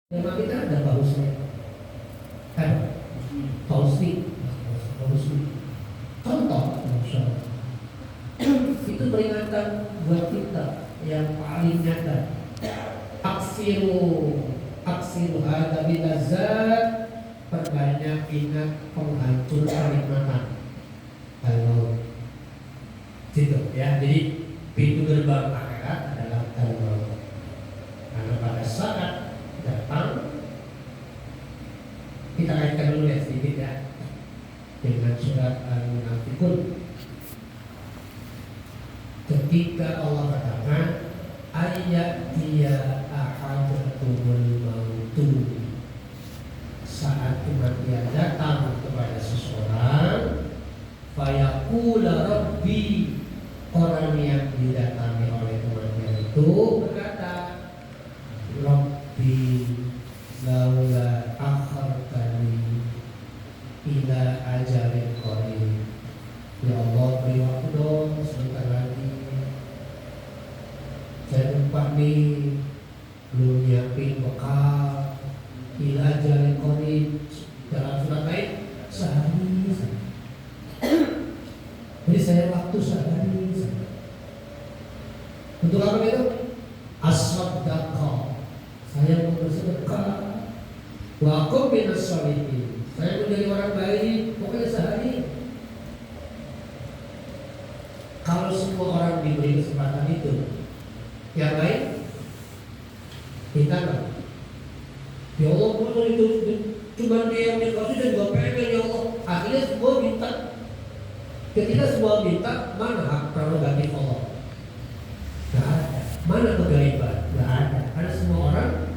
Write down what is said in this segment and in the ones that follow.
Tema kita ada pausnya, kan? Pausni, contoh, Masya Allah. Itu peringatan buat kita yang paling nyata. Aksiru hada bilazat, perbanyak ingat penghancur kenikmatan. Kalau gitu ya, jadi pintu gerbang akhirat adalah al-maut. Karena pada saat datang, kita kaitkan dulu ya sedikit ya dengan surat Al-Munafiqun. Ketika Allah katakan ayat dia ahadatumul mautu, saat kematian datang kepada seseorang, fayaqula rabbi, orang yang didatangi oleh kematian itu berkata, rabbi laula akhartani ila ajalin qarib, ya Allah beri waktu dong sebentar lagi, saya lupa nih belum nyiapin bekal, ila ajalin qarib, dalam surat lain sehari. Jadi saya waktu sehari. Untuk apa itu? As-sadaqah, saya mau bersedekah. Wa aqum minas sholihin, saya menjadi orang baik, pokoknya sehari. Kalau semua orang diberi kesempatan itu, yang lain kita kan? Ya Allah, kalau itu cuma dia yang dikasih dan gak pengen ya Allah. Akhirnya semua minta. Ketika semua minta, mana hak prerogatif Allah? Gak ada. Mana kegaiban? Gak ada. Karena semua orang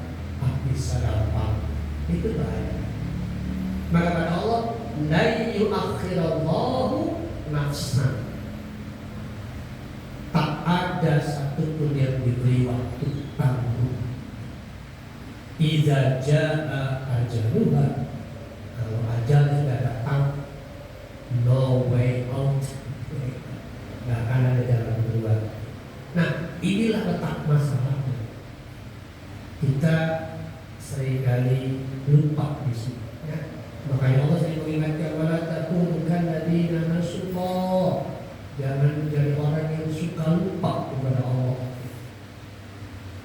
bisa gampang. Itu bahaya. Maka kata Allah, la yu'akhirallahu nafsan, tak ada satupun yang diberi waktu tangguh. Iza ja'a ajaluha, kalau ajal sudah datang, no way out, gak akan ada jalan keluar. Nah, inilah letak masalahnya. Kita seringkali lupa di sini. Ya. Makanya Allah sering mengingatkan, wala takunu kalladzina nasullah, jangan menjadi orang yang suka lupa kepada Allah.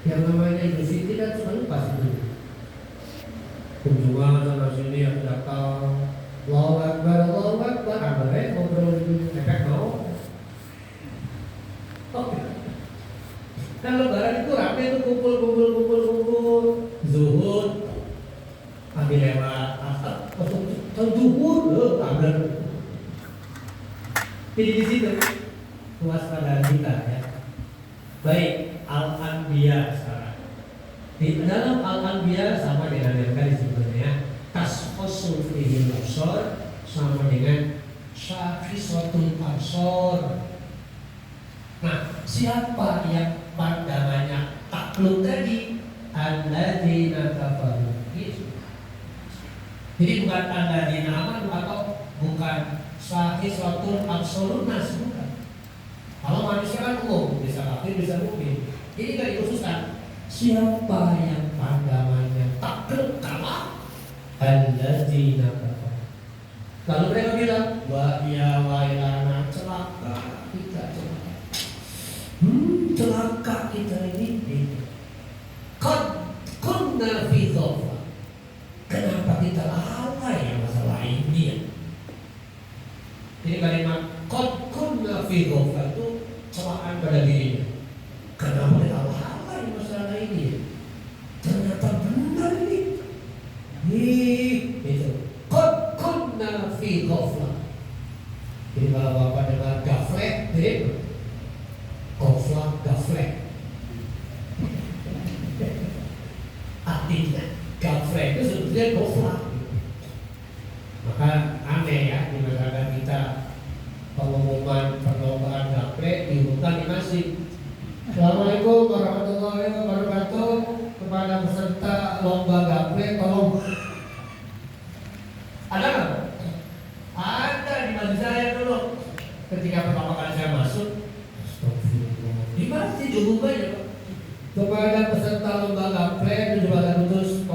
Yang namanya Idul Fitri kan suka lupa sebenarnya. Kunjungan sana sini yang datang, Allahu Akbar, ambilnya ngobrol di efek mau. Oke. Kan lebaran itu rame itu kumpul, zuhud, ambil lewat asal, zuhud, ambil. Jadi di situ kewaspadaan kita ya. Baik, Al-Anbiya sekarang. Di dalam Al-Anbiya sama dengan yang tadi sebenarnya, tasqasul fihil absar sama dengan syakhisatul absar. Nah, siapa yang pandangannya takluk tadi? Alladzina kafaru. Jadi bukan alladzina amanu atau bukan syakhisatul absarun nas, bukan. Kalau manusia kan umum, bisa kafir, bisa mukmin. Ini kan dikhususkan. Siapa yang pandangannya takluk kalah? Alladzina kafaru. Lalu mereka bilang, wa ya wailana, celaka kita, celaka. Celaka kita ini. Qad kunna fi dhafla. Kenapa kita lalai masalah ini? Ini kalimat qad kunna fi dhafla itu celaan pada dirinya. Kenapa kita lalai masalah ini? Ternyata benar ini. Itu qad kunna fi dhafla. Jadi kalau Bapak dengar gaflet, mirip Gofla gaflet. Artinya gaflet itu sebetulnya gofla. Maka aneh ya di masyarakat kita, pengumuman perlombaan gaflet diumumkan di masjid. Assalamualaikum warahmatullahi wabarakatuh, kepada peserta lomba gaflet tolong. Ada nggak? Ada di masjid saya dulu. Ketika pertama kali saya masuk, di masjid umum aja, kepada peserta lomba gaflet 740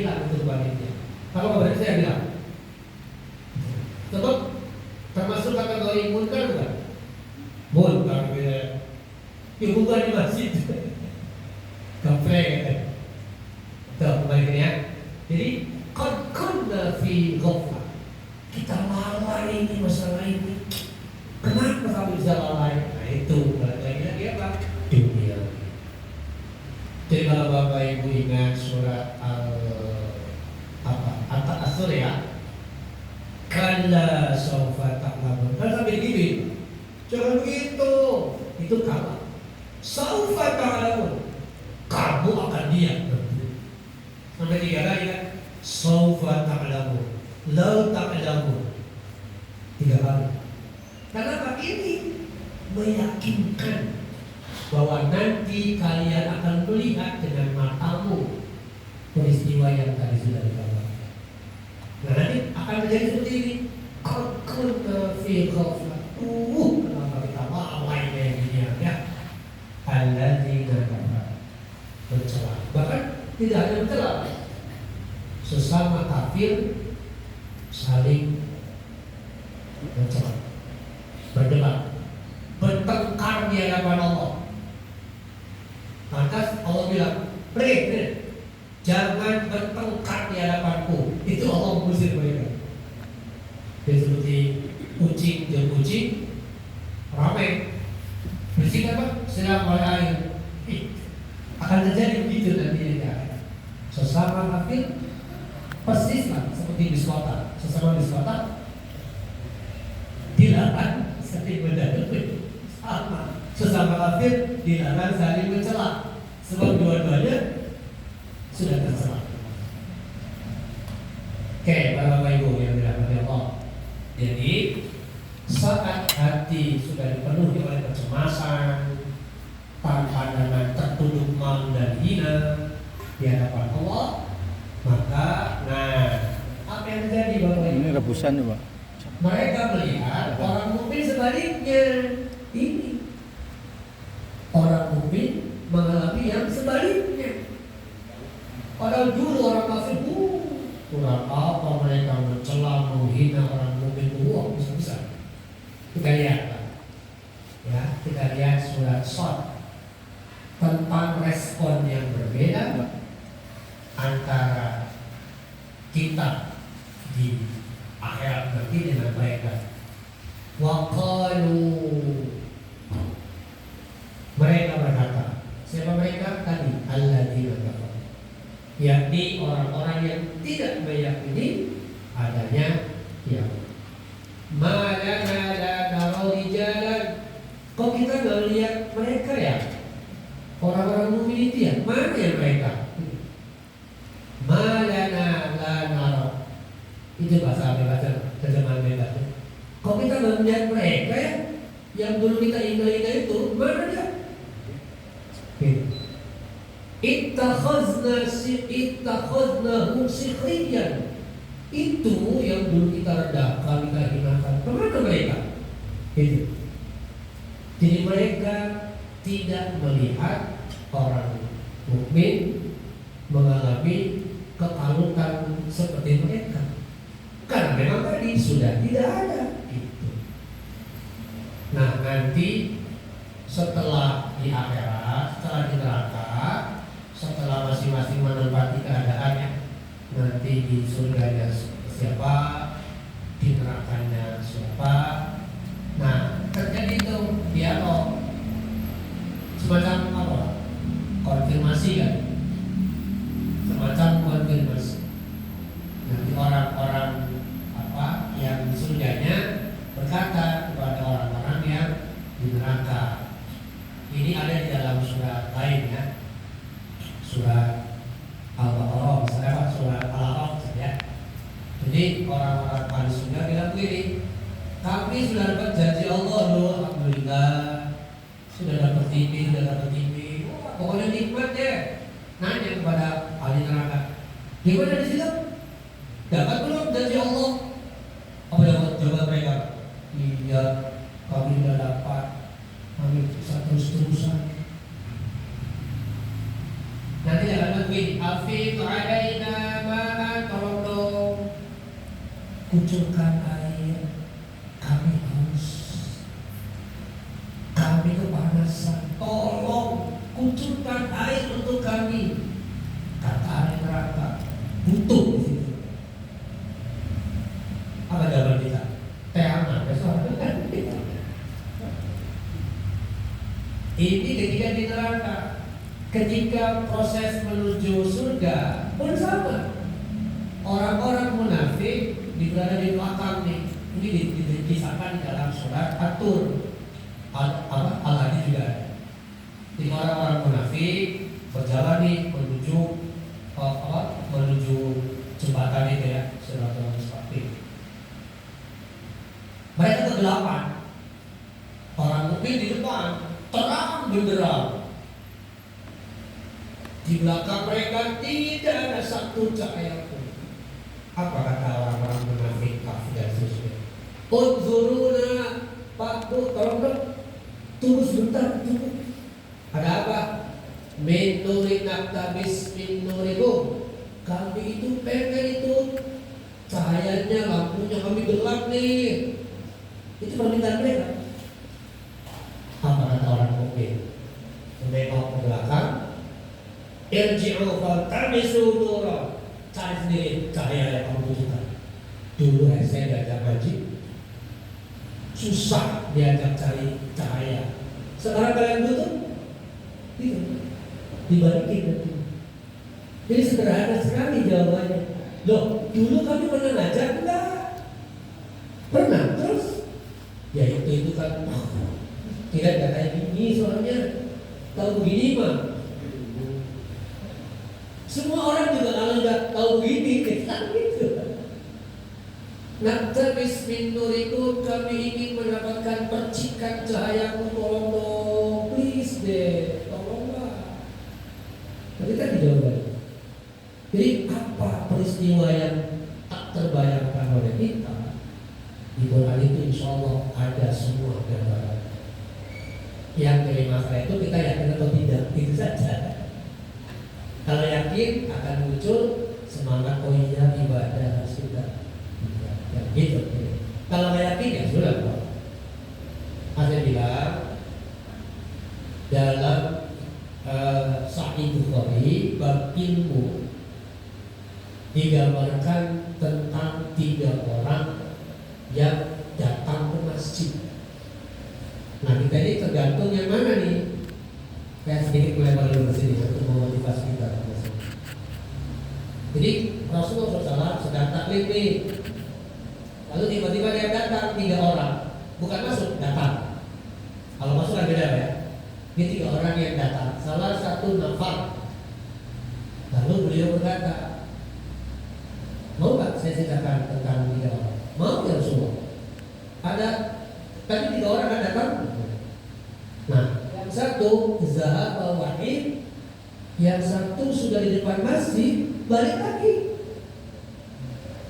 bilang untuk panitia. Kalau nggak berani saya bilang. Sebab termasuk kategori munkar bukan? Munkar beda. Ya bukan di masjid. Kafe kan. Tuh kembali ya. Jadi qad kunna fi ghaflah. Kita lalai ini masalah ini. Kenapa kamu bisa lalai? Nah itu lagi apa? Dunia. Jadi kalau Bapak Ibu ingat surat At-Asr ya, kalla sawfa ta'lamun. Kan sampai gini, jangan begitu. Itu kalah. Sawfa ta'lamun. Kamu akan lihat. Sampai 3 kali kan. Sawfa ta'lamun. Lau ta'lamun. 3 kali. Kenapa ini meyakinkan bahwa nanti kalian akan melihat dengan matamu peristiwa yang tadi sudah dikatakan. Nah nanti akan terjadi seperti ini. Kunna fi ghaflah. Kenapa kita lalai kayak gini ya? Alladzina kafaru mencela. Bahkan tidak hanya mencela, sesama kafir saling mencela, berdebat, bertengkar di hadapan Allah. Lantas Allah bilang, pergi, jangan bertengkar di hadapanku. Itu Allah mengusir mereka. Jadi seperti kucing dan kucing ramai bersih apa? Sedang oleh air. Akan terjadi begitu nanti di akhirat. Sesama kafir persis lah seperti biskota. Sesama biskota dilarang saling mendadak sama. Sesama kafir dilarang saling mencela, sebab dua-duanya sudah tercela. Oke, Bapak Ibu yang dirahmati Allah. Jadi saat hati sudah dipenuhi oleh kecemasan, pandangan tertunduk malu dan hina di hadapan Allah, maka apa yang terjadi Bapak Ibu? Ini rebusan ya Pak. Mereka melihat orang mukmin sebaliknya. Ini orang mukmin mengalami yang sebaliknya. Padahal dulu orang kafir kurang apa mereka mencela, menghina orang mukmin, bisa-bisa. Kita lihat, ya, kita lihat surat Shad tentang respon yang berbeda antara kita di akhirat nanti dengan mereka. Waqalu, mereka berkata, siapa mereka tadi? Alladzina kafaru, yakni orang-orang yang tidak meyakini adanya kiamat. Ma lana la nara rijalan. Kok kita nggak lihat mereka ya? Orang-orang mukmin itu ya? Mana ya mereka? Ma lana la nara. Itu bahasa terjemahan bebas. Kok kita nggak melihat mereka ya? Yang dulu kita ingat itu mana dia? Ittakhadnahum sikhriyan. Itu yang dulu kita rendahkan, kita hinakan. Kemana mereka? Itu. Jadi mereka tidak melihat orang mukmin mengalami kekalutan seperti mereka. Karena memang tadi sudah tidak ada itu. Nah nanti setelah di akhirat, setelah di neraka, setelah masing-masing menempati keadaannya, nanti di surganya siapa, di nerakanya siapa. Nah terjadi itu dialog, semacam apa? Konfirmasi kan? Semacam konfirmasi. Nanti orang-orang yang di surganya berkata kepada orang-orang yang di neraka. Ini ada di dalam surat lain ya, surat Al-Baqarah, misalnya surat Al-Araf ya. Jadi orang-orang ahli surga bilang begini, kami sudah dapat janji Allah loh, alhamdulillah, sudah dapat TV, pokoknya nikmat ya. Nanya kepada ahli neraka, gimana di situ? Dapat belum janji Allah? Apa jawaban mereka? Iya, kami sudah dapat, kami bisa terus-terusan. Nanti dalam begini, afiq alaina ma kucurkan air, kami haus, kami kepanasan, tolong kucurkan air untuk kami. Kata ahli neraka, butuh di situ. Apa jawaban kita? Teh hangat, besok kan? Ini ketika di neraka, ketika proses menuju surga pun sama. Orang-orang munafik berada di belakang nih. Ini dikisahkan di dalam surat At-Tur. Al-Hadid juga ada. Di orang-orang munafik berjalan nih menuju jembatan itu ya, Siratal Mustaqim. Mereka kegelapan. Orang mukmin di depan terang benderang. Di belakang mereka tidak ada satu cahaya pun. Apa kata orang-orang munafik, kafir dan seterusnya? Unzuruna, Pak Bu, tolong tunggu sebentar, tunggu. Ada apa? Min nurin naktabis min nurikum. Kami itu pengen itu cahayanya, lampunya kami gelap nih. Itu permintaan mereka. Apa kata orang mukmin? Menengok ke belakang. Irji'u faltamisu nura. Cari sendiri cahaya yang kamu butuhkan. Dulu saya diajak ngaji, susah diajak cari cahaya. Sekarang kalian butuh, itu dibalikin nanti. Jadi sederhana sekali jawabannya. Loh, dulu kami pernah ngajak enggak? Pernah, terus? Ya itu kan tidak kayak gini soalnya. Tahu begini mah. Semua orang juga kalau nggak tahu begini kita gitu. Naktabis min nurikum, kami ingin mendapatkan percikan cahayamu, tolong dong, please deh, tolonglah. Tapi kan dijawab. Jadi apa peristiwa yang tak terbayangkan oleh kita di Quran itu, insya Allah ada semua gambaran. Yang dari masalah itu kita yakin atau tidak, itu saja. Kalau yakin akan muncul semangat, oh iya ibadah sudah. Ya, gitu. Kalau nggak yakin ya sudah. Ada bilang dalam Sahih Bukhari bab ilmu digambarkan tentang 3 orang yang datang ke masjid. Nah kita ini tergantung yang mana nih. Saya sedikit melebar dulu ke sini untuk memotivasi kita. Jadi Rasulullah SAW sedang taklim nih. Lalu tiba-tiba dia datang 3 orang, bukan masuk, datang. Kalau masuk kan beda ya. Ini 3 orang yang datang. Salah satu nafar. Lalu beliau berkata, mau nggak saya ceritakan tentang 3 orang? Mau ya Rasulullah. Ada tadi 3 orang kan datang. Nah, yang satu zahaba wahid, yang satu sudah di depan masjid, balik lagi.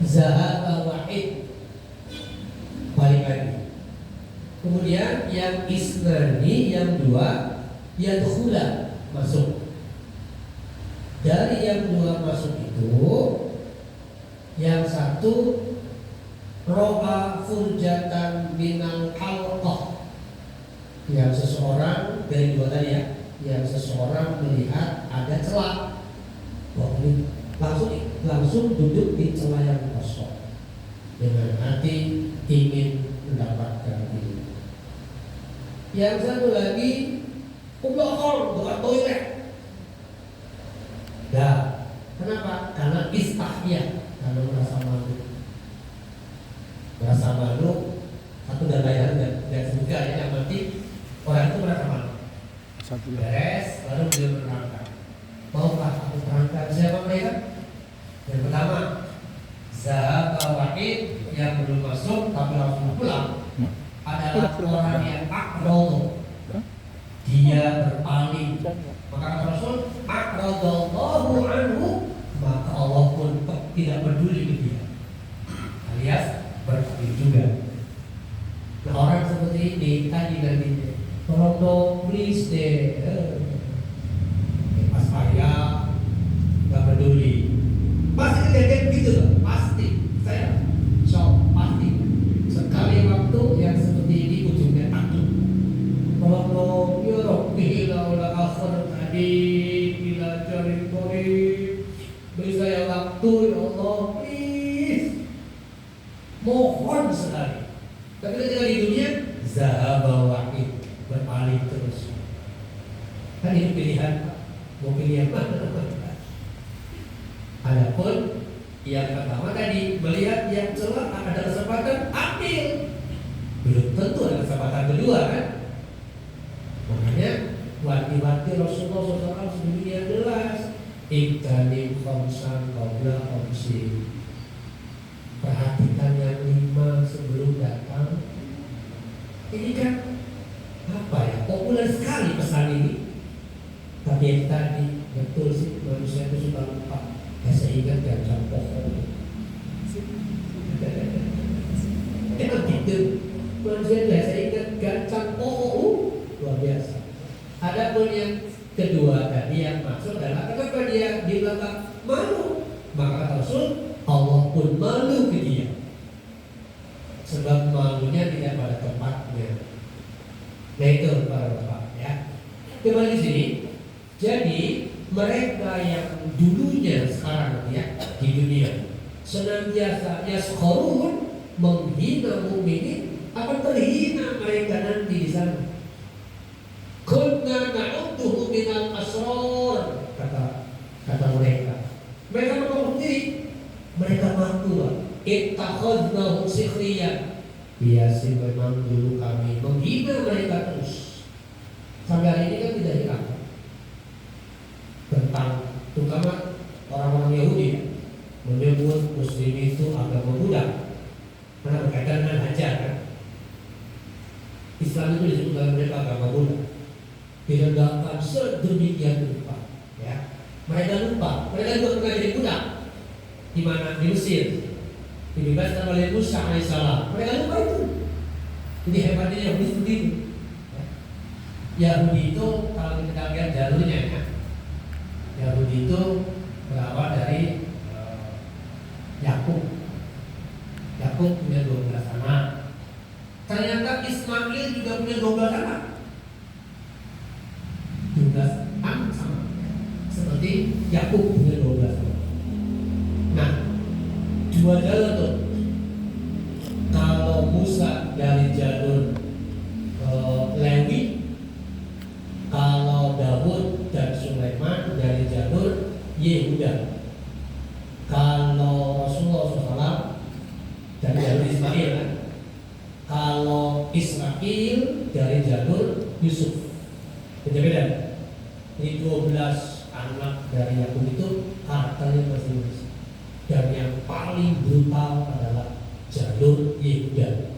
Zahaba wahid, balik lagi. Kemudian yang isnani, yang 2 yadkhula, masuk. Dari yang 2 masuk itu, yang satu ro'a furjatan minal halqah, yang seseorang dari 2 tadi ya, yang seseorang melihat ada celah. Wah, ini langsung duduk di celah yang kosong dengan hati ingin mendapatkan ilmu. Yang satu lagi kublokol, bukan toilet. Nah, kenapa? Karena istahya, karena merasa malu. Merasa malu, satu dan lain dan sebagainya, yang mati orang itu merasa malu. Beres, lalu dia menerangkan. Maukah aku terangkan siapa mereka? Yang pertama, zahaba wahid, yang belum masuk tapi langsung pulang, adalah orang yang akrodo, dia berpaling. Maka kata Rasul, akrodallahu anhu, maka Allah pun tidak peduli ke dia, alias berpaling juga. Nah orang seperti ini tadi nanti, tolong dong, please deh, pas saya nggak peduli. Pasti kejadian begitu loh, pasti. Saya shock. ila jarin qorib. Beri saya waktu ya Allah, please. Mohon sekali. Tapi ketika di dunia zahaba wahid, berpaling terus. Kan ini pilihan, mau pilih yang mana? Adapun yang pertama tadi melihat yang celah ada kesempatan, ambil. Belum tentu ada kesempatan kedua kan? Makanya wanti-wanti Rasulullah SAW sedemikian jelas. Iktanim khamsan qabla khamsin. Perhatikan yang 5 sebelum datang. Ini kan apa ya? Populer sekali pesan ini. Tapi yang tadi betul sih, manusia itu suka lupa. Saya ingat jam pohon. Emang gitu. Manusia biasa ingat gancang pohon. Luar biasa. Adapun yang kedua tadi yang maksud adalah kenapa dia di belakang malu, maka Rasul Allah pun malu ke dia, sebab malunya tidak pada tempatnya. Nah itu para bapak ya. Kembali di sini. Jadi mereka yang dulunya sekarang ya di dunia senantiasa yaskhurun, menghina mukminin, akan terhina mereka nanti di sana. Kunna na'udduhu minal asrar, kata mereka. Mereka mengaku diri, mereka mengaku ittakhadnahu sikhriyan. Iya sih memang dulu kami menghina mereka terus. Sampai hari ini kan tidak hilang tentang terutama orang-orang Yahudi menyebut Muslim itu agama Buddha karena berkaitan dengan hajar kan. Islam itu disebut dalam mereka agama Buddha. Direndahkan sedemikian rupa ya. Mereka lupa, mereka juga pernah jadi budak di mana? Di Mesir, dibebaskan oleh Musa alaihissalam. Mereka lupa itu. Jadi hebatnya Yahudi seperti itu ya. Yahudi itu kalau kita lihat jalurnya ya, Yahudi itu berawal dari Yakub. Yakub punya 12 anak. Ternyata Ismail juga punya 12 anak. 12 anak sama seperti Yakub punya 12 anak. Nah, dua jalur tuh. Kalau Musa dari jalur Lewi, kalau Daud dan Sulaiman dari jalur Yehuda. Kalau Rasulullah SAW dari jalur Ismail kan? Kalau Israel dari jalur Yusuf. Beda-beda. Ini 12 anak dari Yakub itu karakternya masing-masing. Dan yang paling brutal adalah jalur Yehuda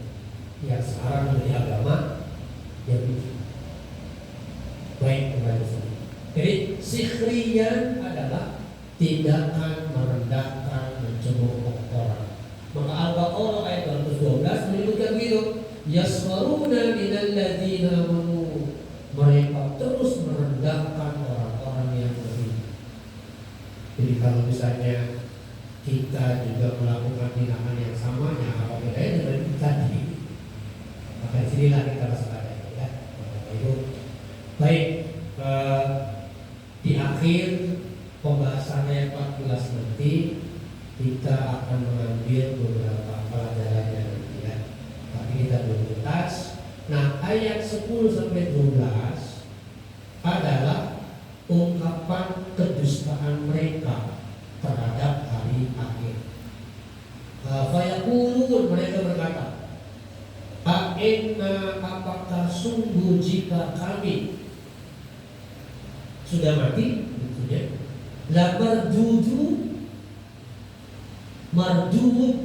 yang sekarang menjadi agama Yahudi. Baik, kembali ke sini. Jadi sikhriyan adalah tindakan merendahkan, mencemooh orang. Maka Al-Baqarah ayat 212 menyebutkan begitu. Yasfaruna minal ladzina amanu. Mereka terus merendahkan orang-orang yang beriman. Jadi kalau misalnya kita juga melakukan tindakan yang sama, ya apa bedanya dengan tadi? Maka sinilah kita waspada ya. Itu baik. Di akhir pembahasan ayat 14 nanti kita akan mengambil beberapa pelajarannya nanti ya. Tapi kita belum tuntas. Nah, ayat 10 sampai 12 adalah ungkapan kedustaan mereka terhadap hari akhir. Fayaqulun, mereka berkata, apakah sungguh jika kami sudah mati, maksudnya la mardud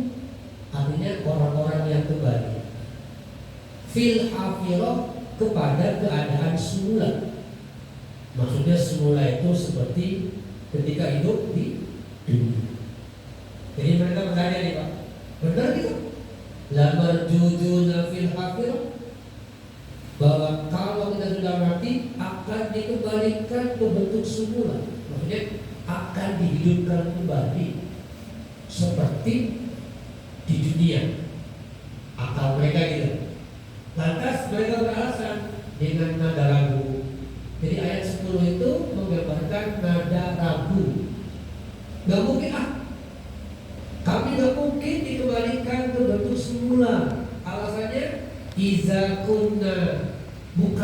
artinya orang-orang yang kembali fil hafirah, kepada keadaan semula. Maksudnya semula itu seperti ketika hidup di dunia. Jadi mereka bertanya nih Pak, benar gitu? La marduduna fil hafirah, bahwa kalau kita sudah mati akan dikembalikan ke bentuk semula. Maksudnya akan dihidupkan kembali seperti di dunia. Akal mereka gitu. Lantas mereka beralasan dengan nada ragu. Jadi ayat 10 itu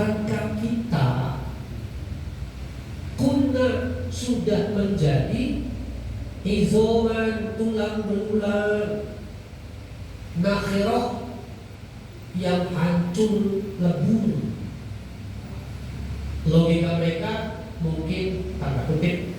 Bukankah kita kunna sudah menjadi izoman, tulang belulang, nakhirah yang hancur lebur? Logika mereka mungkin tanda kutip